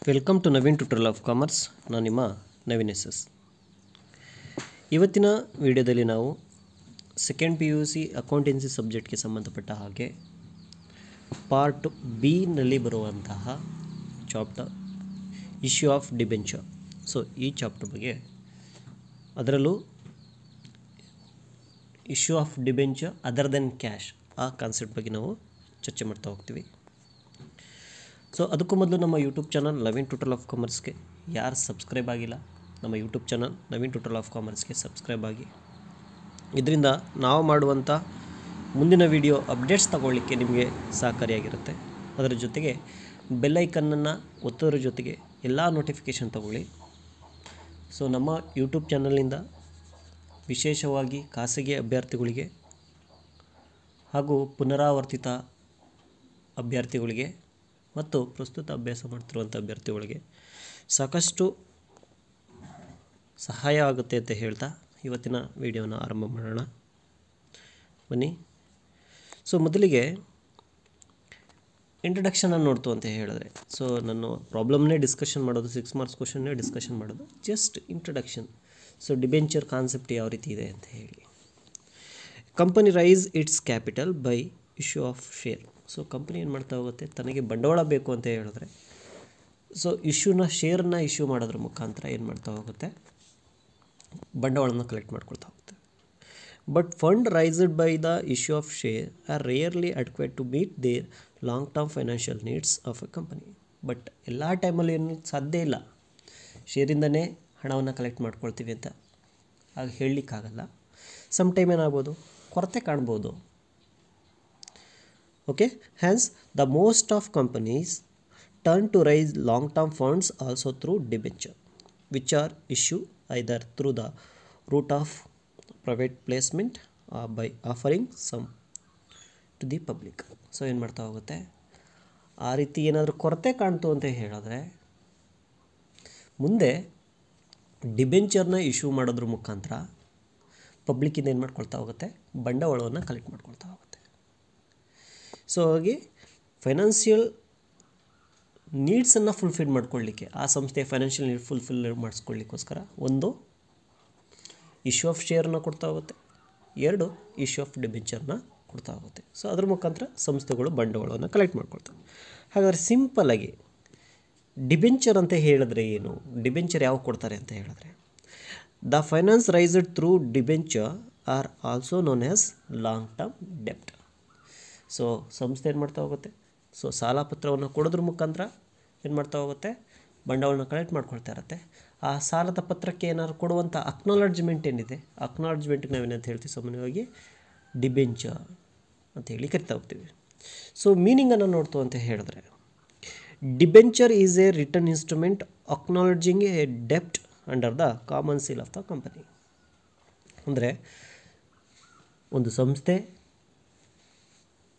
Welcome to Naveen tutorial of commerce. ನಾನು ನಿಮ್ಮ Naveen S. ಇವತ್ತಿನ ವಿಡಿಯೋದಲ್ಲಿ ನಾವು ಸೆಕೆಂಡ್ PUC ಅಕೌಂಟೆನ್ಸಿ ಸಬ್ಜೆಕ್ಟ್ಗೆ ಸಂಬಂಧಪಟ್ಟ ಹಾಗೆ ಪಾರ್ಟ್ ಬಿನಲ್ಲಿ ಬರುವಂತಹ chapter issue of debenture. So ಈ ಚಾಪ್ಟರ್ ಬಗ್ಗೆ, ಅದರಲ್ಲೂ issue of debenture other than cash, ಆ ಕಾನ್ಸೆಪ್ಟ್ ಬಗ್ಗೆ ನಾವು ಚರ್ಚೆ ಮಾಡ್ತಾ ಹೋಗ್ತೀವಿ. ಸೊ ಅದಕ್ಕೂ ಮೊದಲು ನಮ್ಮ YouTube channel Naveen tutorial of ಕಾಮರ್ಸ್ಗೆ ಯಾರು ಸಬ್ಸ್ಕ್ರೈಬ್ ಆಗಿಲ್ಲ, ನಮ್ಮ YouTube channel Naveen tutorial of ಕಾಮರ್ಸ್ಗೆ ಸಬ್ಸ್ಕ್ರೈಬ್ ಆಗಿ. ಇದರಿಂದ ನಾವು ಮಾಡುವಂಥ ಮುಂದಿನ ವಿಡಿಯೋ ಅಪ್ಡೇಟ್ಸ್ ತಗೊಳ್ಳಿಕ್ಕೆ ನಿಮಗೆ ಸಹಕಾರಿಯಾಗಿರುತ್ತೆ. ಅದರ ಜೊತೆಗೆ ಬೆಲ್ಲೈಕನ್ನನ್ನು ಒತ್ತೋದ್ರ ಜೊತೆಗೆ ಎಲ್ಲ ನೋಟಿಫಿಕೇಷನ್ ತಗೊಳ್ಳಿ. ಸೊ ನಮ್ಮ ಯೂಟ್ಯೂಬ್ ಚಾನಲ್ನಿಂದ ವಿಶೇಷವಾಗಿ ಖಾಸಗಿ ಅಭ್ಯರ್ಥಿಗಳಿಗೆ ಹಾಗೂ ಪುನರಾವರ್ತಿತ ಅಭ್ಯರ್ಥಿಗಳಿಗೆ ಮತ್ತು ಪ್ರಸ್ತುತ ಅಭ್ಯಾಸ ಮಾಡ್ತಿರುವಂಥ ಅಭ್ಯರ್ಥಿಗಳಿಗೆ ಸಾಕಷ್ಟು ಸಹಾಯ ಆಗುತ್ತೆ ಅಂತ ಹೇಳ್ತಾ ಇವತ್ತಿನ ವಿಡಿಯೋನ ಆರಂಭ ಮಾಡೋಣ, ಬನ್ನಿ. ಸೊ ಮೊದಲಿಗೆ ಇಂಟ್ರಡಕ್ಷನನ್ನು ನೋಡ್ತು ಅಂತ ಹೇಳಿದ್ರೆ, ಸೊ ನಾನು ಪ್ರಾಬ್ಲಮ್ನೇ ಡಿಸ್ಕಷನ್ ಮಾಡೋದು, 6 ಮಾರ್ಕ್ಸ್ ಕ್ವಶನ್ನೇ ಡಿಸ್ಕಷನ್ ಮಾಡೋದು, just introduction. So debenture concept ಯಾವ ರೀತಿ ಇದೆ ಅಂತ ಹೇಳಿ. Company raise its capital by issue of share. So company ಏನು ಮಾಡ್ತಾ ಹೋಗುತ್ತೆ, ತನಗೆ ಬಂಡವಾಳ ಬೇಕು ಅಂತ ಹೇಳಿದ್ರೆ ಸೊ ಶೇರನ್ನ ಇಶ್ಯೂ ಮಾಡೋದ್ರ ಮುಖಾಂತರ ಏನು ಮಾಡ್ತಾ ಹೋಗುತ್ತೆ, ಬಂಡವಾಳನ ಕಲೆಕ್ಟ್ ಮಾಡ್ಕೊಳ್ತಾ ಹೋಗುತ್ತೆ. But fund raised by the issue of share are rarely adequate to meet their long term financial needs of a company. But ಎಲ್ಲ ಟೈಮಲ್ಲಿ ಏನು ಸಾಧ್ಯ ಇಲ್ಲ, ಶೇರಿಂದನೇ ಹಣವನ್ನು ಕಲೆಕ್ಟ್ ಮಾಡ್ಕೊಳ್ತೀವಿ ಅಂತ ಆಗ ಹೇಳಲಿಕ್ಕಾಗಲ್ಲ. ಸಮ್ ಟೈಮ್ ಏನಾಗ್ಬೋದು, ಕೊರತೆ ಕಾಣ್ಬೋದು. Okay, hence the most of companies turn to raise long-term funds also through debenture, which are issued either through the route of private placement or by offering some to the public. So ಏನು ಮಾಡ್ತಾ ಹೋಗುತ್ತೆ, ಆ ರೀತಿ ಏನಾದರೂ ಕೊರತೆ ಕಾಣ್ತು ಅಂತ ಹೇಳಿದ್ರೆ ಮುಂದೆ ಡಿಬೆಂಚರ್ನ ಇಶ್ಯೂ ಮಾಡೋದ್ರ ಮುಖಾಂತರ ಪಬ್ಲಿಕ್ಕಿಂದ ಏನು ಮಾಡ್ಕೊಳ್ತಾ ಹೋಗುತ್ತೆ, ಬಂಡವಾಳವನ್ನು ಕಲೆಕ್ಟ್ ಮಾಡ್ಕೊಳ್ತಾ ಹೋಗುತ್ತೆ. ಸೊ ಹಾಗೆ ಫೈನಾನ್ಷಿಯಲ್ ನೀಡ್ಸನ್ನು ಫುಲ್ಫಿಲ್ ಮಾಡ್ಕೊಳ್ಳಿಕ್ಕೆ, ಆ ಸಂಸ್ಥೆಯ ಫೈನಾನ್ಷಿಯಲ್ ನೀಡ್ ಫುಲ್ಫಿಲ್ ಮಾಡಿಸ್ಕೊಳ್ಳಿಕ್ಕೋಸ್ಕರ ಒಂದು ಇಶ್ಯೂ ಆಫ್ ಶೇರನ್ನ ಕೊಡ್ತಾ ಹೋಗುತ್ತೆ, ಎರಡು ಇಶ್ಯೂ ಆಫ್ ಡಿಬೆಂಚರ್ನ ಕೊಡ್ತಾ ಹೋಗುತ್ತೆ. ಸೊ ಅದ್ರ ಮುಖಾಂತರ ಸಂಸ್ಥೆಗಳು ಬಂಡವಾಳವನ್ನು ಕಲೆಕ್ಟ್ ಮಾಡ್ಕೊಳ್ತವೆ. ಹಾಗಾದರೆ ಸಿಂಪಲ್ಲಾಗಿ ಡಿಬೆಂಚರ್ ಅಂತ ಹೇಳಿದ್ರೆ ಏನು, ಡಿಬೆಂಚರ್ ಯಾವ ಕೊಡ್ತಾರೆ ಅಂತ ಹೇಳಿದ್ರೆ, the finance raised through debenture are also known as long term ಡೆಪ್ಟ್. ಸೊ ಸಂಸ್ಥೆ ಏನು ಮಾಡ್ತಾ ಹೋಗುತ್ತೆ, ಸೊ ಸಾಲ ಪತ್ರವನ್ನು ಕೊಡೋದ್ರ ಮುಖಾಂತರ ಏನು ಮಾಡ್ತಾ ಹೋಗುತ್ತೆ, ಬಂಡವಾಳನ ಕಲೆಕ್ಟ್ ಮಾಡ್ಕೊಳ್ತಾ ಇರುತ್ತೆ. ಆ ಸಾಲದ ಪತ್ರಕ್ಕೆ ಏನಾದ್ರು ಕೊಡುವಂಥ ಅಕ್ನಾಲಜ್ಮೆಂಟ್ ಏನಿದೆ, ಅಕ್ನಾಲಜ್ಮೆಂಟ್ಗೆ ನಾವೇನಂತ ಹೇಳ್ತೀವಿ, ಸಾಮಾನ್ಯವಾಗಿ ಡಿಬೆಂಚರ್ ಅಂತ ಹೇಳಿ ಕರಿತಾ ಹೋಗ್ತೀವಿ. ಸೊ ಮೀನಿಂಗನ್ನು ನೋಡ್ತು ಅಂತ ಹೇಳಿದ್ರೆ, debenture is a return instrument acknowledging a ಡೆಪ್ಟ್ under the common seal of the company. ಅಂದರೆ ಒಂದು ಸಂಸ್ಥೆ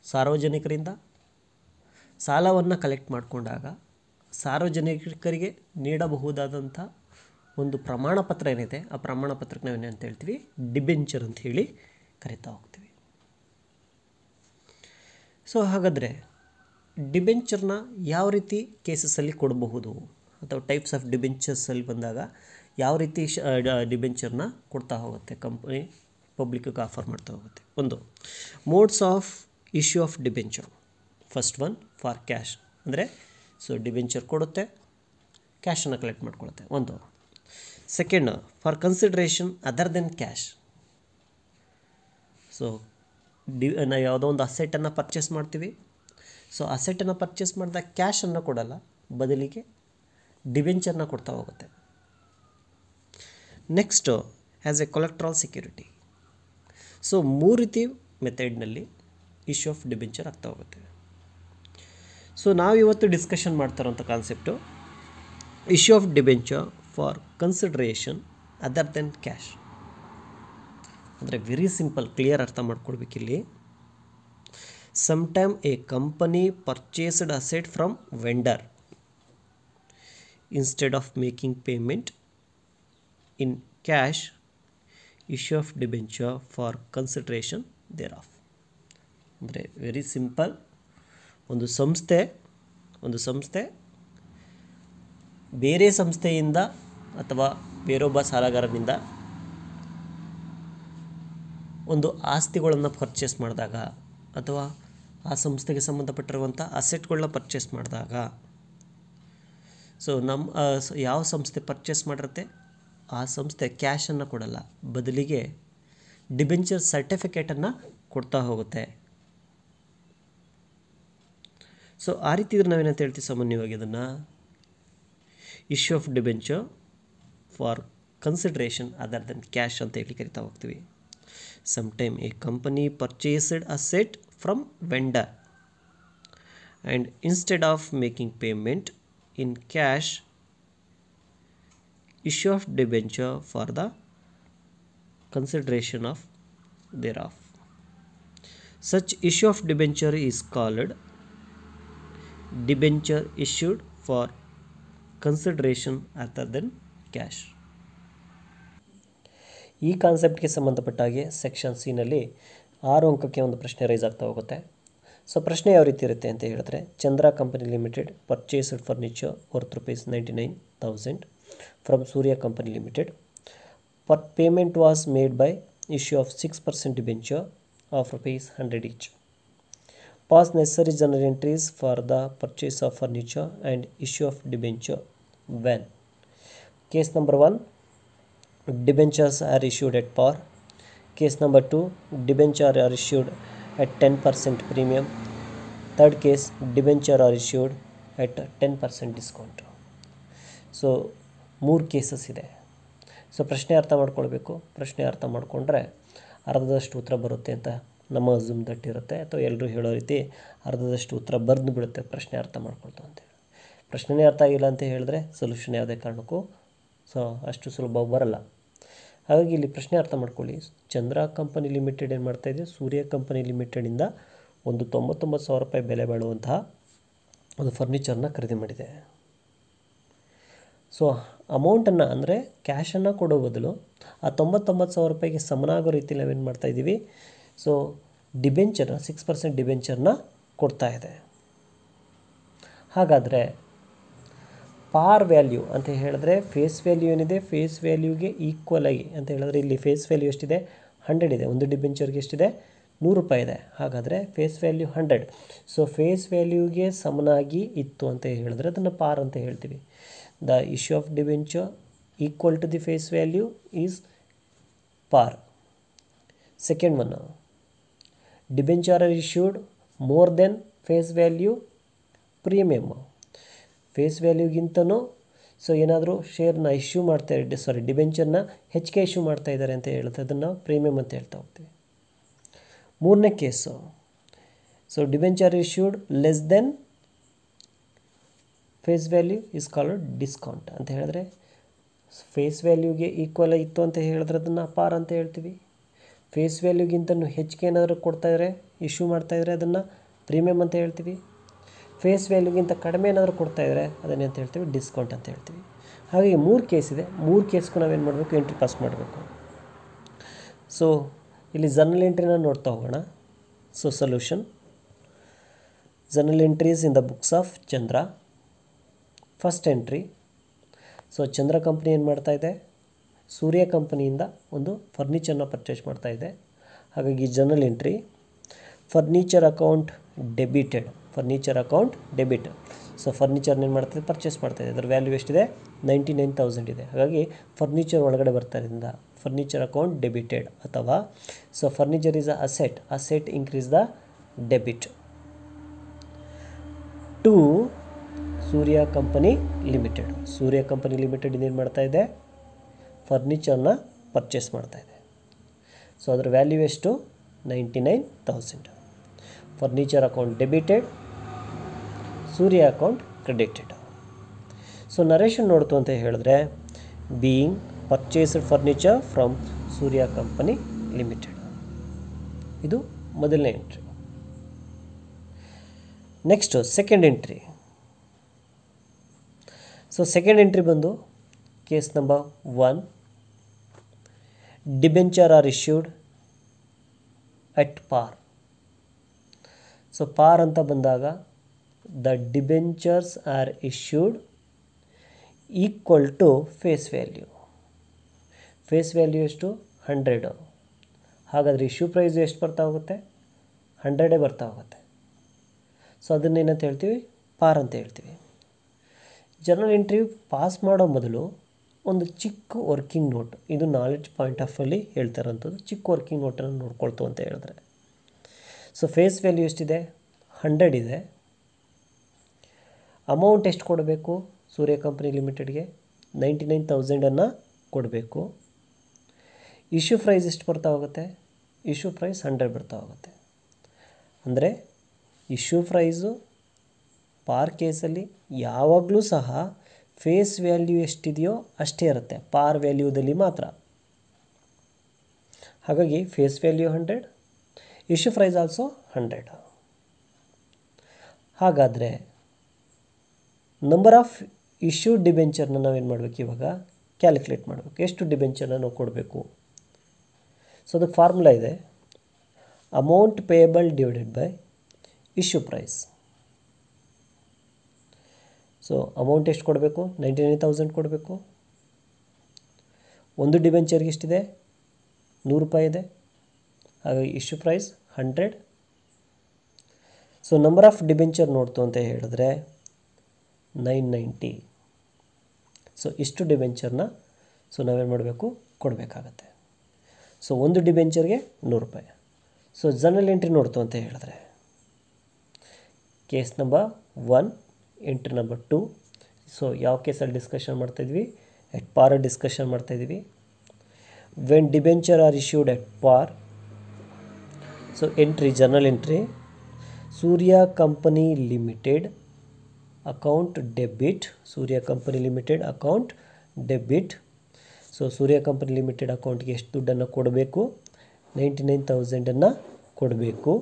ಸಾರ್ವಜನಿಕರಿಂದ ಸಾಲವನ್ನು ಕಲೆಕ್ಟ್ ಮಾಡಿಕೊಂಡಾಗ ಸಾರ್ವಜನಿಕರಿಗೆ ನೀಡಬಹುದಾದಂಥ ಒಂದು ಪ್ರಮಾಣ ಪತ್ರ ಏನಿದೆ, ಆ ಪ್ರಮಾಣ ಪತ್ರಕ್ಕೆ ನಾವೇನಂತ ಹೇಳ್ತೀವಿ, ಡಿಬೆಂಚರ್ ಅಂತ ಹೇಳಿ ಕರಿತಾ ಹೋಗ್ತೀವಿ. ಸೊ ಹಾಗಾದರೆ ಡಿಬೆಂಚರ್ನ ಯಾವ ರೀತಿ ಕೇಸಸಲ್ಲಿ ಕೊಡಬಹುದು, ಅಥವಾ ಟೈಪ್ಸ್ ಆಫ್ ಡಿಬೆಂಚರ್ಸಲ್ಲಿ ಬಂದಾಗ ಯಾವ ರೀತಿ ಡಿಬೆಂಚರ್ನ ಕೊಡ್ತಾ ಹೋಗುತ್ತೆ ಕಂಪನಿ, ಪಬ್ಲಿಕ್ಗೆ ಆಫರ್ ಮಾಡ್ತಾ ಹೋಗುತ್ತೆ. ಒಂದು modes of issue of debenture. First one for cash, ಅಂದರೆ ಸೊ ಡಿಬೆಂಚರ್ ಕೊಡುತ್ತೆ, ಕ್ಯಾಶನ್ನು ಕಲೆಕ್ಟ್ ಮಾಡ್ಕೊಳುತ್ತೆ ಒಂದು. Second for consideration other than cash. So ನಾವು ಯಾವುದೋ ಒಂದು ಅಸೆಟನ್ನು ಪರ್ಚೇಸ್ ಮಾಡ್ತೀವಿ, ಸೊ ಅಸೆಟನ್ನು ಪರ್ಚೇಸ್ ಮಾಡಿದಾಗ ಕ್ಯಾಶನ್ನು ಕೊಡಲ್ಲ, ಬದಲಿಗೆ ಡಿಬೆಂಚರ್ನ ಕೊಡ್ತಾ ಹೋಗುತ್ತೆ. Next as a collateral security. So 3 ರೀತಿ ಮೆಥಡ್ನಲ್ಲಿ ಇಶ್ಯೂ ಆಫ್ ಡಿಬೆಂಚರ್ ಆಗ್ತಾ ಹೋಗುತ್ತೆ. ಸೊ ನಾವಿವತ್ತು ಡಿಸ್ಕಷನ್ ಮಾಡ್ತಾ ಇರೋಂಥ concept issue of debenture for consideration other than cash. ಅಂದರೆ ವೆರಿ ಸಿಂಪಲ್, ಕ್ಲಿಯರ್ ಅರ್ಥ ಮಾಡ್ಕೊಳ್ಬೇಕಿಲ್ಲಿ. Sometime a company purchased asset from vendor instead of making payment in cash, issue of debenture for consideration thereof. ಅಂದರೆ very simple, ಒಂದು ಸಂಸ್ಥೆ ಬೇರೆ ಸಂಸ್ಥೆಯಿಂದ ಅಥವಾ ಬೇರೊಬ್ಬ ಸಾಲಗಾರನಿಂದ ಒಂದು ಆಸ್ತಿಗಳನ್ನು ಪರ್ಚೇಸ್ ಮಾಡಿದಾಗ ಅಥವಾ ಆ ಸಂಸ್ಥೆಗೆ ಸಂಬಂಧಪಟ್ಟಿರುವಂಥ ಅಸೆಟ್ಗಳನ್ನ ಪರ್ಚೇಸ್ ಮಾಡಿದಾಗ, ಸೊ ಯಾವ ಸಂಸ್ಥೆ ಪರ್ಚೇಸ್ ಮಾಡಿರುತ್ತೆ ಆ ಸಂಸ್ಥೆ ಕ್ಯಾಶನ್ನು ಕೊಡಲ್ಲ, ಬದಲಿಗೆ ಡಿಬೆಂಚರ್ ಸರ್ಟಿಫಿಕೇಟನ್ನು ಕೊಡ್ತಾ ಹೋಗುತ್ತೆ. ಸೊ ಆ ರೀತಿ ಇದ್ರೆ ನಾವೇನಂತ ಹೇಳ್ತೀವಿ ಸಾಮಾನ್ಯವಾಗಿ ಅದನ್ನು issue of debenture for consideration other than cash ಅಂತ ಹೇಳಿ ಕರಿತಾ ಹೋಗ್ತೀವಿ. Sometime a company purchased asset from vendor and instead of making payment in cash, issue of debenture for the consideration of thereof. Such issue of debenture is called debenture issued for consideration other than cash. ಈ ಕಾನ್ಸೆಪ್ಟ್ಗೆ ಸಂಬಂಧಪಟ್ಟ ಹಾಗೆ section ಸಿನಲ್ಲಿ 6 ಅಂಕಕ್ಕೆ ಒಂದು ಪ್ರಶ್ನೆ rice ಆಗ್ತಾ ಹೋಗುತ್ತೆ. So ಪ್ರಶ್ನೆ ಯಾವ ರೀತಿ ಇರುತ್ತೆ ಅಂತ ಹೇಳಿದ್ರೆ, Chandra company limited purchased furniture worth ₹99,000 from Surya company limited. Payment was made by issue of 6% debenture of ₹100 each. Pass necessary journal entries for the purchase of furniture and issue of debenture when. Case number 1, debentures are issued at par. Case number 2, debentures are issued at 10% premium. Third case, debenture are issued at 10% discount. So 3 cases ಇದೆ. So ಪ್ರಶ್ನೆ ಅರ್ಥ ಮಾಡ್ಕೊಳ್ಬೇಕು. ಪ್ರಶ್ನೆ ಅರ್ಥ ಮಾಡಿಕೊಂಡ್ರೆ ಅರ್ಧದಷ್ಟು ಉತ್ತರ ಬರುತ್ತೆ ಅಂತ ನಮ್ಮ ಅಸ್ಯೂಮ್ ದಟ್ ಇರುತ್ತೆ, ಅಥವಾ ಎಲ್ಲರೂ ಹೇಳೋ ರೀತಿ ಅರ್ಧದಷ್ಟು ಉತ್ತರ ಬರೆದು ಬಿಡುತ್ತೆ ಪ್ರಶ್ನೆ ಅರ್ಥ ಮಾಡ್ಕೊಳ್ತು ಅಂತೇಳಿ. ಪ್ರಶ್ನೆನೇ ಅರ್ಥ ಆಗಿಲ್ಲ ಅಂತ ಹೇಳಿದ್ರೆ ಸೊಲ್ಯೂಷನ್ ಯಾವುದೇ ಕಾರಣಕ್ಕೂ ಸೊ ಅಷ್ಟು ಸುಲಭ ಬರಲ್ಲ. ಹಾಗಾಗಿ ಇಲ್ಲಿ ಪ್ರಶ್ನೆ ಅರ್ಥ ಮಾಡ್ಕೊಳ್ಳಿ. ಚಂದ್ರ ಕಂಪನಿ ಲಿಮಿಟೆಡ್ ಏನು ಮಾಡ್ತಾಯಿದೆ, ಸೂರ್ಯ ಕಂಪನಿ ಲಿಮಿಟೆಡಿಂದ ಒಂದು ₹99,000 ಬೆಲೆ ಬಾಳುವಂತಹ ಒಂದು ಫರ್ನಿಚರ್ನ ಖರೀದಿ ಮಾಡಿದೆ. ಸೊ ಅಮೌಂಟನ್ನು ಅಂದರೆ ಕ್ಯಾಶನ್ನು ಕೊಡೋ ಬದಲು ಆ ₹99,000ಗೆ ಸಮನಾಗೋ ರೀತಿಯಲ್ಲಿ ನಾವೇನು ಮಾಡ್ತಾಯಿದ್ದೀವಿ, ಸೊ ಡಿಬೆಂಚರ್ನ 6% ಡಿಬೆಂಚರ್ನ ಕೊಡ್ತಾ ಇದೆ. ಹಾಗಾದರೆ ಪಾರ್ ವ್ಯಾಲ್ಯೂ ಅಂತ ಹೇಳಿದ್ರೆ ಫೇಸ್ ವ್ಯಾಲ್ಯೂ ಏನಿದೆ, ಫೇಸ್ ವ್ಯಾಲ್ಯೂಗೆ ಈಕ್ವಲ್ ಆಗಿ ಅಂತ ಹೇಳಿದ್ರೆ ಇಲ್ಲಿ ಫೇಸ್ ವ್ಯಾಲ್ಯೂ ಎಷ್ಟಿದೆ, 100 ಇದೆ. ಒಂದು ಡಿಬೆಂಚರ್ಗೆ ಎಷ್ಟಿದೆ, ₹100 ಇದೆ. ಹಾಗಾದರೆ ಫೇಸ್ ವ್ಯಾಲ್ಯೂ 100. ಸೊ ಫೇಸ್ ವ್ಯಾಲ್ಯೂಗೆ ಸಮನಾಗಿ ಇತ್ತು ಅಂತ ಹೇಳಿದ್ರೆ ಅದನ್ನು ಪಾರ್ ಅಂತ ಹೇಳ್ತೀವಿ. The issue of debenture equal to the face value is par. Second one, debenture are issued more than face value premium. Face ವ್ಯಾಲ್ಯೂಗಿಂತನೂ ಸೊ ಏನಾದರೂ ಶೇರ್ನ ಇಶ್ಯೂ ಡಿಬೆಂಚರ್ನ ಹೆಚ್ಚಿಗೆ ಇಶ್ಯೂ ಮಾಡ್ತಾ ಇದ್ದಾರೆ ಅಂತ ಹೇಳುತ್ತೆ, ಅದನ್ನು ಪ್ರೀಮಿಯಮ್ ಅಂತ ಹೇಳ್ತಾ ಹೋಗ್ತೀವಿ. ಮೂರನೇ case, so debenture issued less than face value is called discount ಅಂತ ಹೇಳಿದ್ರೆ ಫೇಸ್ ವ್ಯಾಲ್ಯೂಗೆ ಈಕ್ವಲ್ ಇತ್ತು ಅಂತ ಹೇಳಿದ್ರೆ ಅದನ್ನು ಪಾರ್ ಅಂತ ಹೇಳ್ತೀವಿ. ಫೇಸ್ ವ್ಯಾಲ್ಯೂಗಿಂತನೂ ಹೆಚ್ಚಿಗೆ ಏನಾದರೂ ಕೊಡ್ತಾಯಿದ್ರೆ ಇಶ್ಯೂ ಮಾಡ್ತಾಯಿದ್ರೆ ಅದನ್ನು ಪ್ರೀಮಿಯಮ್ ಅಂತ ಹೇಳ್ತೀವಿ. ಫೇಸ್ ವ್ಯಾಲ್ಯೂಗಿಂತ ಕಡಿಮೆ ಏನಾದರೂ ಕೊಡ್ತಾಯಿದ್ರೆ ಅದನ್ನೇ ಅಂತ ಹೇಳ್ತೀವಿ ಡಿಸ್ಕೌಂಟ್ ಅಂತ ಹೇಳ್ತೀವಿ. ಹಾಗಾಗಿ 3 ಕೇಸ್ ಇದೆ. 3 ಕೇಸ್ಗೂ ನಾವೇನು ಮಾಡಬೇಕು, ಎಂಟ್ರಿ ಪಾಸ್ ಮಾಡಬೇಕು. ಸೊ ಇಲ್ಲಿ ಜರ್ನಲ್ ಎಂಟ್ರಿನ ನೋಡ್ತಾ ಹೋಗೋಣ. So solution, journal entries in the books of Chandra. First entry, so Chandra company ಏನು ಮಾಡ್ತಾ ಇದೆ, ಸೂರ್ಯ ಕಂಪನಿಯಿಂದ ಒಂದು ಫರ್ನಿಚರ್ನ ಪರ್ಚೇಸ್ ಮಾಡ್ತಾ ಇದೆ. ಹಾಗಾಗಿ journal entry furniture account debited, furniture account debit. So ಫರ್ನಿಚರ್ನ ಏನು ಮಾಡ್ತಾಯಿದೆ, ಪರ್ಚೇಸ್ ಮಾಡ್ತಾಯಿದೆ. ಅದರ ವ್ಯಾಲ್ಯೂ ಎಷ್ಟಿದೆ, 99,000 ಇದೆ. ಹಾಗಾಗಿ ಫರ್ನಿಚರ್ ಒಳಗಡೆ ಬರ್ತಾರಿಂದ ಫರ್ನಿಚರ್ ಅಕೌಂಟ್ ಡೆಬಿಟೆಡ್. ಅಥವಾ so furniture is a asset increase the debit to Surya company limited. Surya company limited ಏನು ಮಾಡ್ತಾ ಇದೆ, ಫರ್ನಿಚರ್ನ ಪರ್ಚೇಸ್ ಮಾಡ್ತಾ ಇದೆ. ಸೊ ಅದರ ವ್ಯಾಲ್ಯೂ ಎಷ್ಟು, 99,000. Furniture account debited, Surya account credited. So narration ನೋಡ್ತು ಅಂತ ಹೇಳಿದ್ರೆ being purchased furniture from Surya company limited. ಇದು ಮೊದಲನೇ entry. Next second entry. So second entry ಬಂದು case number 1, debenture are issued at par. So par ಅಂತ ಬಂದಾಗ the debentures are issued equal to face value. Face value ಎಷ್ಟು? 100. ಹಾಗಾದರೆ issue price ಎಷ್ಟು ಬರ್ತಾ ಹೋಗುತ್ತೆ? 100 ಬರ್ತಾ ಹೋಗುತ್ತೆ. ಸೊ ಅದನ್ನೇನಂತ ಹೇಳ್ತೀವಿ? ಪಾರ್ ಅಂತ ಹೇಳ್ತೀವಿ. ಜರ್ನಲ್ ಎಂಟ್ರಿ ಪಾಸ್ ಮಾಡೋ ಮೊದಲು ಒಂದು ಚಿಕ್ಕ ವರ್ಕಿಂಗ್ ನೋಟ್, ಇದು ನಾಲೆಡ್ಜ್ ಪಾಯಿಂಟ್ ಆಫ್ ಅಲ್ಲಿ ಹೇಳ್ತಾರಂಥದ್ದು, ಚಿಕ್ಕ ವರ್ಕಿಂಗ್ ನೋಟನ್ನು ನೋಡ್ಕೊಳ್ತು ಅಂತ ಹೇಳಿದ್ರೆ. ಸೊ ಫೇಸ್ ವ್ಯಾಲ್ಯೂ ಎಷ್ಟಿದೆ? 100 ಇದೆ. ಅಮೌಂಟ್ ಎಷ್ಟು ಕೊಡಬೇಕು? ಸೂರ್ಯ ಕಂಪನಿ ಲಿಮಿಟೆಡ್ಗೆ 99,000 ಕೊಡಬೇಕು. ಇಶ್ಯೂ ಪ್ರೈಸ್ ಎಷ್ಟು ಬರ್ತಾ ಹೋಗುತ್ತೆ? ಇಶ್ಯೂ ಪ್ರೈಸ್ 100 ಬರ್ತಾ ಹೋಗುತ್ತೆ. ಅಂದರೆ ಇಶ್ಯೂ ಪ್ರೈಸು ಪಾರ್ ಕೇಸಲ್ಲಿ ಯಾವಾಗಲೂ ಸಹ ಫೇಸ್ ವ್ಯಾಲ್ಯೂ ಎಷ್ಟಿದೆಯೋ ಅಷ್ಟೇ ಇರುತ್ತೆ, ಪಾರ್ ವ್ಯಾಲ್ಯೂದಲ್ಲಿ ಮಾತ್ರ. ಹಾಗಾಗಿ face value 100, issue price also 100. ಹಾಗಾದರೆ ನಂಬರ್ ಆಫ್ ಇಶ್ಯೂಡ್ ಡಿಬೆಂಚರ್ನ ನಾವೇನು ಮಾಡಬೇಕು? ಇವಾಗ ಕ್ಯಾಲ್ಕುಲೇಟ್ ಮಾಡಬೇಕು. ಎಷ್ಟು ಡಿಬೆಂಚರ್ನ ನಾವು ಕೊಡಬೇಕು? ಸೊ ಅದಕ್ಕೆ ಫಾರ್ಮುಲಾ ಇದೆ, amount payable divided by issue price. So amount ಎಷ್ಟು ಕೊಡಬೇಕು? 99,000 ಕೊಡಬೇಕು. ಒಂದು ಡಿಬೆಂಚರ್ಗೆ ಎಷ್ಟಿದೆ? 100 ರೂಪಾಯಿ ಇದೆ. ಹಾಗಾಗಿ issue price 100. So number of debenture ನೋಡ್ತು ಅಂತ ಹೇಳಿದ್ರೆ 990. ಸೊ ಇಷ್ಟು ಡಿಬೆಂಚರ್ನ ನಾವೇನು ಮಾಡಬೇಕು? ಕೊಡಬೇಕಾಗತ್ತೆ. ಸೊ ಒಂದು ಡಿಬೆಂಚರ್ಗೆ 100 ರೂಪಾಯಿ. ಸೊ ಜರ್ನಲ್ ಎಂಟ್ರಿ ನೋಡ್ತು ಅಂತ ಹೇಳಿದ್ರೆ case number 1, entry number 2. So ಯಾವ ಕೇಸಲ್ಲಿ ಡಿಸ್ಕಷನ್ ಮಾಡ್ತಾಯಿದ್ವಿ? ಎಟ್ ಪಾರ್ ಡಿಸ್ಕಷನ್ ಮಾಡ್ತಾಯಿದ್ವಿ. When debenture are issued at par. So entry, journal entry, Surya company limited account debit. Surya company limited account debit. So Surya company limited ಅಕೌಂಟ್ಗೆ ಎಷ್ಟು ದುಡ್ಡನ್ನು ಕೊಡಬೇಕು? 99,000 ಕೊಡಬೇಕು.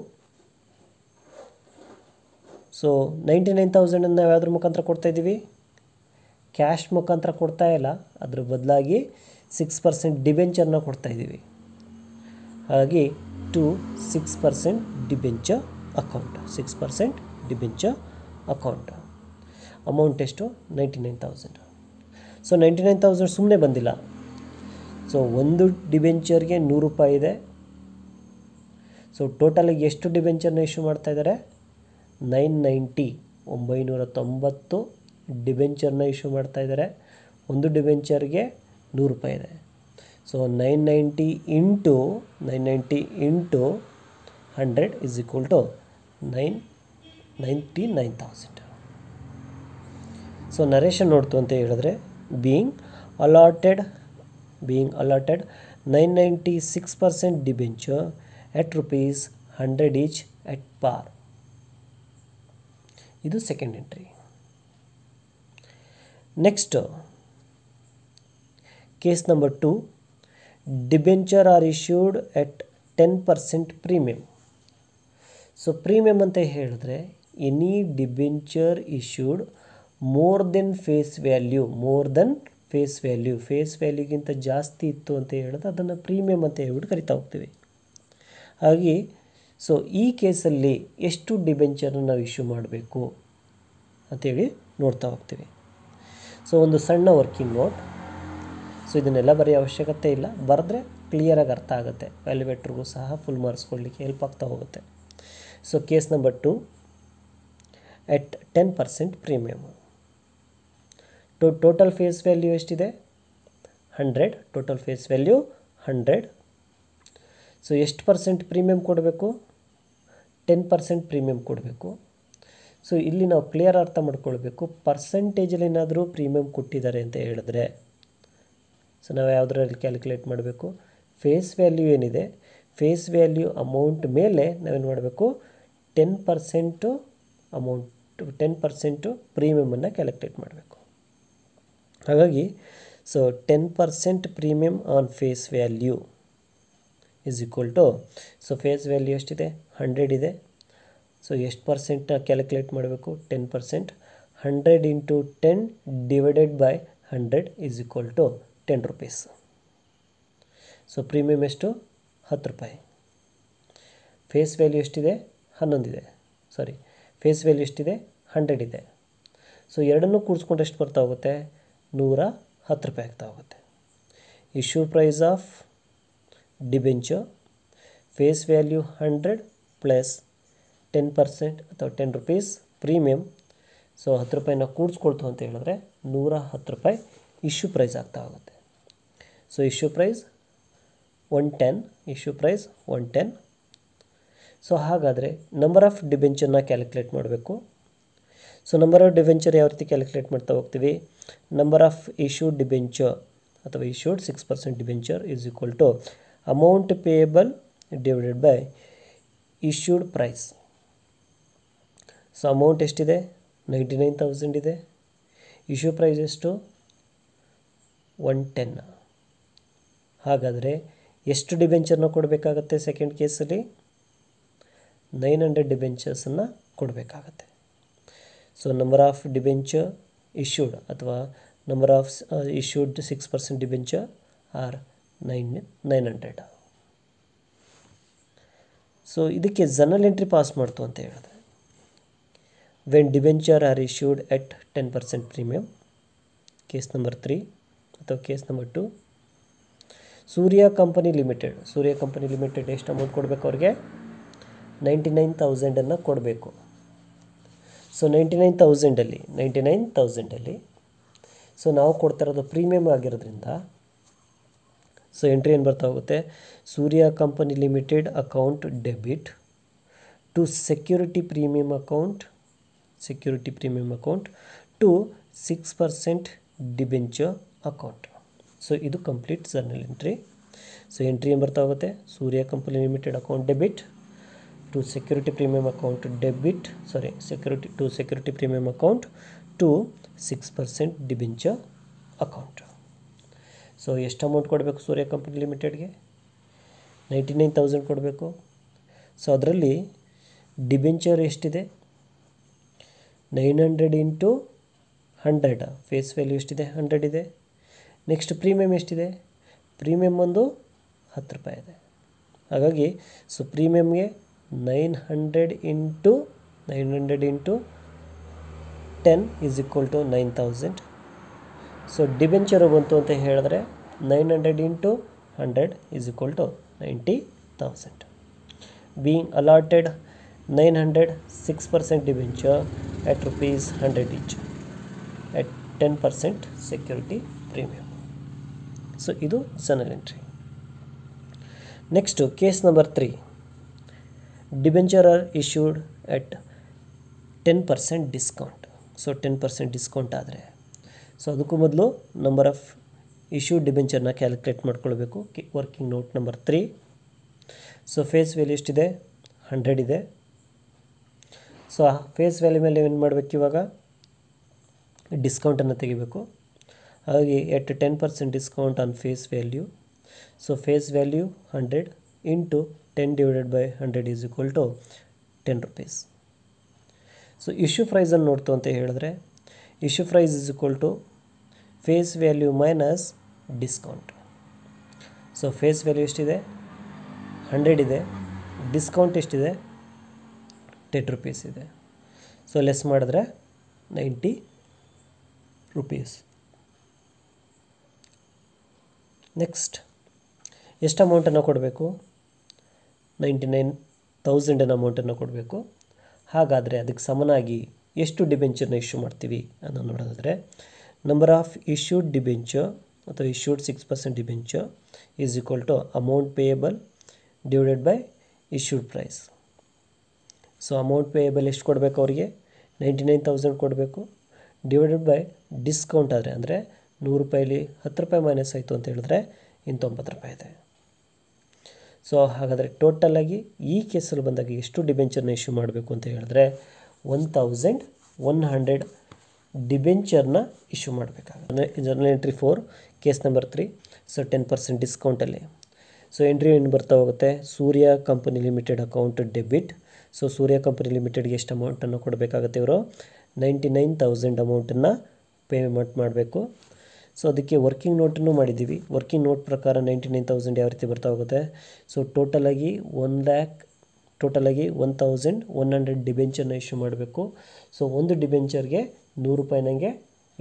ಸೊ 99,000 ನಾವು ಯಾವುದ್ರ ಮುಖಾಂತರ ಕೊಡ್ತಾಯಿದ್ದೀವಿ? ಕ್ಯಾಶ್ ಮುಖಾಂತರ ಕೊಡ್ತಾ ಇಲ್ಲ, ಅದ್ರ ಬದಲಾಗಿ 6% ಡಿಬೆಂಚರ್ನ ಕೊಡ್ತಾಯಿದ್ದೀವಿ. ಹಾಗಾಗಿ to 6% debenture account. 6% debenture account. Amount ಎಷ್ಟು? 99,000. ಸೊ 99,000 ಸುಮ್ಮನೆ ಬಂದಿಲ್ಲ. ಸೊ ಒಂದು ಡಿಬೆಂಚರ್ಗೆ 100 ರೂಪಾಯಿ ಇದೆ. ಸೊ ಟೋಟಲಿಗೆ ಎಷ್ಟು ಡಿಬೆಂಚರ್ನ ಇಶ್ಯೂ ಮಾಡ್ತಾ ಇದ್ದಾರೆ? 990 ಡಿಬೆಂಚರ್ನ ಇಶ್ಯೂ ಮಾಡ್ತಾ ಇದ್ದಾರೆ. ಒಂದು ಡಿಬೆಂಚರ್ಗೆ 100 ರೂಪಾಯಿ ಇದೆ. So 990 into 100 is equal to 99,000. So narration ನೋಡ್ತು ಅಂತ ಹೇಳಿದ್ರೆ being allotted 996% debenture at ₹100 each at par. ಇದು second entry. Next case number 2, debenture are issued at 10% premium. So premium ಅಂತ ಹೇಳಿದ್ರೆ any debenture issued more than face value. Face ವ್ಯಾಲ್ಯೂಗಿಂತ ಜಾಸ್ತಿ ಇತ್ತು ಅಂತ ಹೇಳಿದ್ರೆ ಅದನ್ನು ಪ್ರೀಮಿಯಮ್ ಅಂತ ಹೇಳ್ಬಿಟ್ಟು ಕರಿತಾ ಹೋಗ್ತೀವಿ. ಹಾಗಾಗಿ ಸೊ ಈ ಕೇಸಲ್ಲಿ ಎಷ್ಟು ಡಿಬೆಂಚರ್ನ ನಾವು ಇಶ್ಯೂ ಮಾಡಬೇಕು ಅಂಥೇಳಿ ನೋಡ್ತಾ ಹೋಗ್ತೀವಿ. ಸೊ ಒಂದು ಸಣ್ಣ ವರ್ಕಿಂಗ್ ನೋಟ್. ಸೊ ಇದನ್ನೆಲ್ಲ ಬರೆಯೋ ಅವಶ್ಯಕತೆ ಇಲ್ಲ, ಬರೆದ್ರೆ ಕ್ಲಿಯರಾಗಿ ಅರ್ಥ ಆಗುತ್ತೆ. ವ್ಯಾಲ್ಯುವೇಟ್ರಿಗೂ ಸಹ ಫುಲ್ ಮಾರ್ಕ್ಸ್ ಕೊಡಲಿಕ್ಕೆ ಹೆಲ್ಪ್ ಆಗ್ತಾ ಹೋಗುತ್ತೆ. So case number 2 at 10% premium. Total face value ಎಷ್ಟಿದೆ? 100. Total face value 100. ಸೊ ಎಷ್ಟು ಪರ್ಸೆಂಟ್ ಪ್ರೀಮಿಯಮ್ ಕೊಡಬೇಕು? 10% ಪ್ರೀಮಿಯಮ್ ಕೊಡಬೇಕು. ಸೊ ಇಲ್ಲಿ ನಾವು ಕ್ಲಿಯರ್ ಅರ್ಥ ಮಾಡ್ಕೊಳ್ಬೇಕು. ಪರ್ಸೆಂಟೇಜಲ್ಲಿ ಏನಾದರೂ ಪ್ರೀಮಿಯಮ್ ಕೊಟ್ಟಿದ್ದಾರೆ ಅಂತ ಹೇಳಿದ್ರೆ ಸೊ ನಾವು ಯಾವುದರಲ್ಲಿ ಕ್ಯಾಲ್ಕುಲೇಟ್ ಮಾಡಬೇಕು? ಫೇಸ್ ವ್ಯಾಲ್ಯೂ ಏನಿದೆ, ಫೇಸ್ ವ್ಯಾಲ್ಯೂ ಅಮೌಂಟ್ ಮೇಲೆ ನಾವೇನು ಮಾಡಬೇಕು? 10% ಅಮೌಂಟ್ 10% ಪ್ರೀಮಿಯಮನ್ನು ಕ್ಯಾಲ್ಕುಲೇಟ್ ಮಾಡಬೇಕು. ಹಾಗಾಗಿ so 10% premium on face value is equal to, so face value ಎಷ್ಟಿದೆ? 100 ಇದೆ. ಸೊ ಎಷ್ಟು ಪರ್ಸೆಂಟ್ ಕ್ಯಾಲ್ಕುಲೇಟ್ ಮಾಡಬೇಕು? 10%. 100 into 10 divided by 100 is equal to 10 rupees. So premium ಎಷ್ಟು? 10 ರೂಪಾಯಿ. ಫೇಸ್ ವ್ಯಾಲ್ಯೂ ಎಷ್ಟಿದೆ? 11 ಇದೆ. ಫೇಸ್ ವ್ಯಾಲ್ಯೂ ಎಷ್ಟಿದೆ? 100 ಇದೆ. ಸೊ ಎರಡನ್ನೂ ಕೂಡಿಸ್ಕೊಂಡು ಎಷ್ಟು ಬರ್ತಾ ಹೋಗುತ್ತೆ? 110 ರೂಪಾಯಿ ಆಗ್ತಾ ಹೋಗುತ್ತೆ. Issue price of debenture face value 100 plus 10% ಅಥವಾ 10 ರೂಪೀಸ್ ಪ್ರೀಮಿಯಮ್. ಸೊ 10 ರೂಪಾಯಿನ ಕೂಡಿಸ್ಕೊಳ್ತು ಅಂತ ಹೇಳಿದ್ರೆ 110 ರೂಪಾಯಿ ಇಶ್ಯೂ ಪ್ರೈಸ್ ಆಗ್ತಾ ಹೋಗುತ್ತೆ. So issue price 110. ಸೊ ಹಾಗಾದರೆ ನಂಬರ್ ಆಫ್ ಡಿಬೆಂಚರ್ನ ಕ್ಯಾಲ್ಕುಲೇಟ್ ಮಾಡಬೇಕು. ಸೊ ನಂಬರ್ ಆಫ್ ಡಿಬೆಂಚರ್ ಯಾವ ರೀತಿ ಕ್ಯಾಲ್ಕುಲೇಟ್ ಮಾಡ್ತಾ ಹೋಗ್ತೀವಿ? ನಂಬರ್ ಆಫ್ ಇಶ್ಯೂಡ್ ಡಿಬೆಂಚರ್ ಅಥವಾ issued 6% debenture is equal to amount payable divided by issued price. So amount ಎಷ್ಟಿದೆ? 99,000 ಇದೆ. ಇಶ್ಯೂ ಪ್ರೈಸ್ ಎಷ್ಟು? 110. ಹಾಗಾದರೆ ಎಷ್ಟು ಡಿಬೆಂಚರ್ನ ಕೊಡಬೇಕಾಗತ್ತೆ? ಸೆಕೆಂಡ್ ಕೇಸಲ್ಲಿ 900 ಡಿಬೆಂಚರ್ಸನ್ನು ಕೊಡಬೇಕಾಗತ್ತೆ. So number of debenture issued ಅಥವಾ number of issued 6% debenture are 900. So ಇದಕ್ಕೆ ಜರ್ನಲ್ ಎಂಟ್ರಿ ಪಾಸ್ ಮಾಡ್ತು ಅಂತ ಹೇಳಿದ್ರೆ when debenture are issued at 10% premium, case number 3 ಅಥವಾ case number 2. Surya company limited ಎಷ್ಟು ಅಮೌಂಟ್ ಕೊಡಬೇಕು ಅವ್ರಿಗೆ? 99,000 ಕೊಡಬೇಕು. ಸೊ 99,000 ಸೊ ನಾವು ಕೊಡ್ತಾ ಇರೋದು ಪ್ರೀಮಿಯಮ್ ಆಗಿರೋದ್ರಿಂದ ಸೊ ಎಂಟ್ರಿ ಏನು ಬರ್ತಾ ಹೋಗುತ್ತೆ? Surya company limited account debit to security premium account to 6% debenture account. So ಇದು complete journal entry. So entry ಏನು ಬರ್ತಾ ಹೋಗುತ್ತೆ? Surya company limited account debit to security premium account security premium account to 6% debenture account. So ಎಷ್ಟು amount ಕೊಡಬೇಕು Surya company ಲಿಮಿಟೆಡ್ಗೆ? 99,000 ಕೊಡಬೇಕು. So ಅದರಲ್ಲಿ debenture ಎಷ್ಟಿದೆ? 900 into 100 face value ಎಷ್ಟಿದೆ? 100 ಇದೆ. ನೆಕ್ಸ್ಟ್ ಪ್ರೀಮಿಯಮ್ ಎಷ್ಟಿದೆ? ಪ್ರೀಮಿಯಮ್ ಒಂದು 10 ರೂಪಾಯಿ ಇದೆ. ಹಾಗಾಗಿ ಸೊ ಪ್ರೀಮಿಯಮ್ಗೆ 900 into 10 is equal to 9,000. So debenture ಬಂತು ಅಂತ ಹೇಳಿದ್ರೆ 900 into 100 is equal to 90,000. Being allotted 900 6% debenture at rupees 100 each at 10% security premium. So ಇದು journal entry. Next case number 3. Debenture are issued at 10% discount. So 10% discount ಆದರೆ so ಅದಕ್ಕೂ ಮೊದಲು number of issued ಡಿಬೆಂಚರ್ನ calculate ಮಾಡ್ಕೊಳ್ಬೇಕು. Working note number 3. So face value ಎಷ್ಟಿದೆ? 100 ಇದೆ. So ಆ face value ಮೇಲೆ ಏನು ಮಾಡಬೇಕು? ಇವಾಗ ಡಿಸ್ಕೌಂಟನ್ನು ತೆಗಿಬೇಕು. ಹಾಗಾಗಿ at 10% discount on face value. So face value 100 into 10 divided by 100 is equal to 10 rupees. So issue ಪ್ರೈಸನ್ನು ನೋಡ್ತು ಅಂತ ಹೇಳಿದ್ರೆ issue price is equal to face value minus discount. So face value ಎಷ್ಟಿದೆ? 100 ಇದೆ. ಡಿಸ್ಕೌಂಟ್ ಎಷ್ಟಿದೆ? 10 ರೂಪೀಸ್ ಇದೆ. So less ಮಾಡಿದ್ರೆ 90 rupees. Next ಎಷ್ಟು ಅಮೌಂಟನ್ನು ಕೊಡಬೇಕು? 99,000 ಅಮೌಂಟನ್ನು ಕೊಡಬೇಕು. ಹಾಗಾದರೆ ಅದಕ್ಕೆ ಸಮನಾಗಿ ಎಷ್ಟು ಡಿಬೆಂಚರ್ನ ಇಶ್ಯೂ ಮಾಡ್ತೀವಿ ಅನ್ನೋ ನೋಡೋದಾದರೆ ನಂಬರ್ ಆಫ್ ಇಶ್ಯೂಡ್ ಡಿಬೆಂಚರ್ ಅಥವಾ issued 6% debenture is equal to amount payable divided by issued price. So amount payable ಎಷ್ಟು ಕೊಡಬೇಕು ಅವರಿಗೆ? 99,000 ಕೊಡಬೇಕು. ಡಿವೈಡೆಡ್ ಬೈ ಡಿಸ್ಕೌಂಟ್ ಆದರೆ ಅಂದರೆ 100 ರೂಪಾಯಿಲಿ 10 ರೂಪಾಯಿ ಮೈನಸ್ ಆಯಿತು ಅಂತ ಹೇಳಿದ್ರೆ 90 ರೂಪಾಯಿ ಇದೆ. ಸೊ ಹಾಗಾದರೆ ಟೋಟಲಾಗಿ ಈ ಕೇಸಲ್ಲಿ ಬಂದಾಗ ಎಷ್ಟು ಡಿಬೆಂಚರ್ನ ಇಶ್ಯೂ ಮಾಡಬೇಕು ಅಂತ ಹೇಳಿದ್ರೆ 1100 ಡಿಬೆಂಚರ್ನ ಇಶ್ಯೂ ಮಾಡಬೇಕಾಗುತ್ತೆ. Journal entry 4 case number 3. So 10% ಡಿಸ್ಕೌಂಟಲ್ಲಿ ಸೊ ಎಂಟ್ರಿ ಏನು ಬರ್ತಾ ಹೋಗುತ್ತೆ? Surya company limited account debit. So Surya company ಲಿಮಿಟೆಡ್ಗೆ ಎಷ್ಟು ಅಮೌಂಟನ್ನು ಕೊಡಬೇಕಾಗುತ್ತೆ? ಇವರು 99,000 ಅಮೌಂಟನ್ನು ಪೇಮೆಂಟ್ ಮಾಡಬೇಕು. ಸೊ ಅದಕ್ಕೆ ವರ್ಕಿಂಗ್ ನೋಟನ್ನು ಮಾಡಿದ್ದೀವಿ. ವರ್ಕಿಂಗ್ ನೋಟ್ ಪ್ರಕಾರ 99,000 ಯಾವ ರೀತಿ ಬರ್ತಾ ಹೋಗುತ್ತೆ? ಸೊ ಟೋಟಲಾಗಿ 1,100 ಡಿಬೆಂಚರ್ನ ಇಶ್ಯೂ ಮಾಡಬೇಕು. ಸೊ ಒಂದು ಡಿಬೆಂಚರ್ಗೆ 100 ರೂಪಾಯಿ ನನಗೆ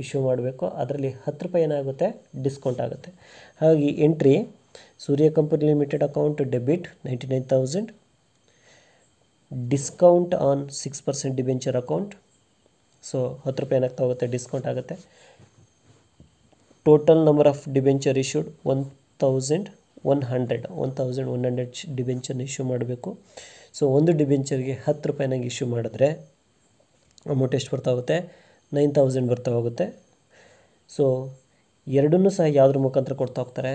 ಇಶ್ಯೂ ಮಾಡಬೇಕು. ಅದರಲ್ಲಿ 10 ರೂಪಾಯಿ ಏನಾಗುತ್ತೆ ಡಿಸ್ಕೌಂಟ್ ಆಗುತ್ತೆ. ಹಾಗಾಗಿ entry Surya company limited account debit 99,000, discount on 6% debenture account. So 10 ರೂಪಾಯಿ ಏನಾಗ್ತಾ ಹೋಗುತ್ತೆ ಡಿಸ್ಕೌಂಟ್ ಆಗುತ್ತೆ. Total number of debenture issued 1100 ಡಿಬೆಂಚರ್ನ ಇಶ್ಯೂ ಮಾಡಬೇಕು. ಸೊ ಒಂದು ಡಿಬೆಂಚರ್ಗೆ 10 ರೂಪಾಯಿನಾಗ ಇಶ್ಯೂ ಮಾಡಿದ್ರೆ ಅಮೌಂಟ್ ಎಷ್ಟು ಬರ್ತಾ ಹೋಗುತ್ತೆ 9,000 ಬರ್ತಾ ಹೋಗುತ್ತೆ. ಸೊ ಎರಡನ್ನೂ ಸಹ ಯಾವುದ್ರ ಮುಖಾಂತರ ಕೊಡ್ತಾ ಹೋಗ್ತಾರೆ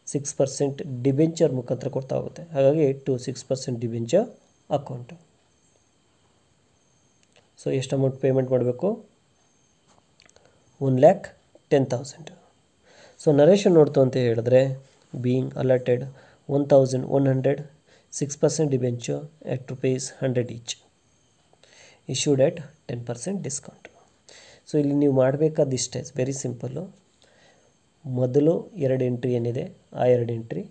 6% ಡಿಬೆಂಚರ್ ಮುಖಾಂತರ ಕೊಡ್ತಾ ಹೋಗುತ್ತೆ. ಹಾಗಾಗಿ ಟು 6% ಡಿಬೆಂಚರ್ ಅಕೌಂಟು. ಸೊ ಎಷ್ಟು ಅಮೌಂಟ್ ಪೇಮೆಂಟ್ ಮಾಡಬೇಕು 1,10,000. ಸೊ ನರೇಶನ್ ನೋಡ್ತು ಅಂತ ಹೇಳಿದ್ರೆ being alerted 1,100 6% debenture at ₹100 each issued at 10% discount. So ಇಲ್ಲಿ ನೀವು ಮಾಡಬೇಕಾದಿಷ್ಟೇ, ವೆರಿ ಸಿಂಪಲ್ಲು. ಮೊದಲು 2 ಎಂಟ್ರಿ ಏನಿದೆ ಆ 2 ಎಂಟ್ರಿ,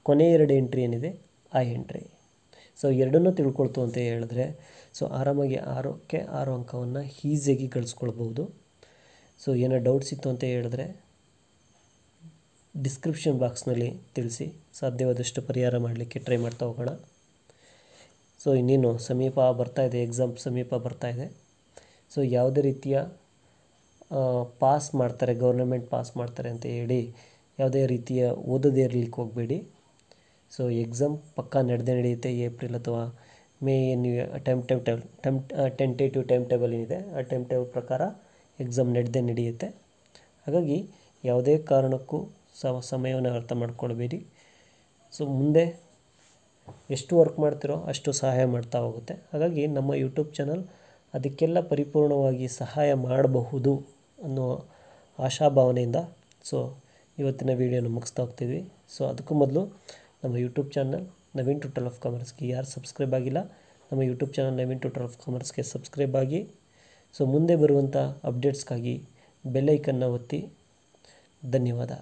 ಕೊನೆ 2 ಎಂಟ್ರಿ ಏನಿದೆ ಆ ಎಂಟ್ರಿ. ಸೊ ಎರಡನ್ನೂ ತಿಳ್ಕೊಳ್ತು ಅಂತ ಹೇಳಿದ್ರೆ ಸೊ ಆರಾಮಾಗಿ 6ಕ್ಕೆ 6 ಅಂಕವನ್ನು ಈಸಿಯಾಗಿ ಗಳಿಸ್ಕೊಳ್ಬೋದು. ಸೊ ಏನೋ ಡೌಟ್ಸ್ ಇತ್ತು ಅಂತ ಹೇಳಿದ್ರೆ ಡಿಸ್ಕ್ರಿಪ್ಷನ್ ಬಾಕ್ಸ್ನಲ್ಲಿ ತಿಳಿಸಿ, ಸಾಧ್ಯವಾದಷ್ಟು ಪರಿಹಾರ ಮಾಡಲಿಕ್ಕೆ ಟ್ರೈ ಮಾಡ್ತಾ ಹೋಗೋಣ. ಸೊ ಇನ್ನೇನು ಸಮೀಪ ಬರ್ತಾಯಿದೆ, ಎಕ್ಸಾಮ್ ಸಮೀಪ ಬರ್ತಾಯಿದೆ. ಸೊ ಯಾವುದೇ ರೀತಿಯ ಪಾಸ್ ಮಾಡ್ತಾರೆ, ಗೌರ್ನಮೆಂಟ್ ಪಾಸ್ ಮಾಡ್ತಾರೆ ಅಂತ ಹೇಳಿ ಯಾವುದೇ ರೀತಿಯ ಓದದೇ ಇರಲಿಕ್ಕೆ ಹೋಗಬೇಡಿ. ಸೊ ಎಕ್ಸಾಮ್ ಪಕ್ಕಾ ನಡೆಯುತ್ತೆ. ಏಪ್ರಿಲ್ ಅಥವಾ ಮೇ ನೀವು ಟೆಂಟೇಟಿವ್ ಟೈಮ್ ಟೇಬಲ್ ಏನಿದೆ ಆ ಟೈಮ್ ಟೇಬಲ್ ಪ್ರಕಾರ ಎಕ್ಸಾಮ್ ನಡೆಯುತ್ತೆ. ಹಾಗಾಗಿ ಯಾವುದೇ ಕಾರಣಕ್ಕೂ ಸಮಯವನ್ನು ಅರ್ಥ ಮಾಡ್ಕೊಳ್ಬೇಡಿ. ಸೊ ಮುಂದೆ ಎಷ್ಟು ವರ್ಕ್ ಮಾಡ್ತಿರೋ ಅಷ್ಟು ಸಹಾಯ ಮಾಡ್ತಾ ಹೋಗುತ್ತೆ. ಹಾಗಾಗಿ ನಮ್ಮ ಯೂಟ್ಯೂಬ್ ಚಾನಲ್ ಅದಕ್ಕೆಲ್ಲ ಪರಿಪೂರ್ಣವಾಗಿ ಸಹಾಯ ಮಾಡಬಹುದು ಅನ್ನೋ ಆಶಾಭಾವನೆಯಿಂದ ಸೊ ಇವತ್ತಿನ ವೀಡಿಯೋನ ಮುಗಿಸ್ತಾ ಹೋಗ್ತೀವಿ. ಸೊ ಅದಕ್ಕೂ ಮೊದಲು ನಮ್ಮ YouTube channel Naveen tutor of ಕಾಮರ್ಸ್ಗೆ ಯಾರು ಸಬ್ಸ್ಕ್ರೈಬ್ ಆಗಿಲ್ಲ, ನಮ್ಮ YouTube channel Naveen tutor of ಕಾಮರ್ಸ್ಗೆ ಸಬ್ಸ್ಕ್ರೈಬ್ ಆಗಿ. ಸೊ ಮುಂದೆ ಬರುವಂಥ ಅಪ್ಡೇಟ್ಸ್ಗಾಗಿ ಬೆಲ್ ಐಕನ್ನ ಒತ್ತಿ. ಧನ್ಯವಾದ.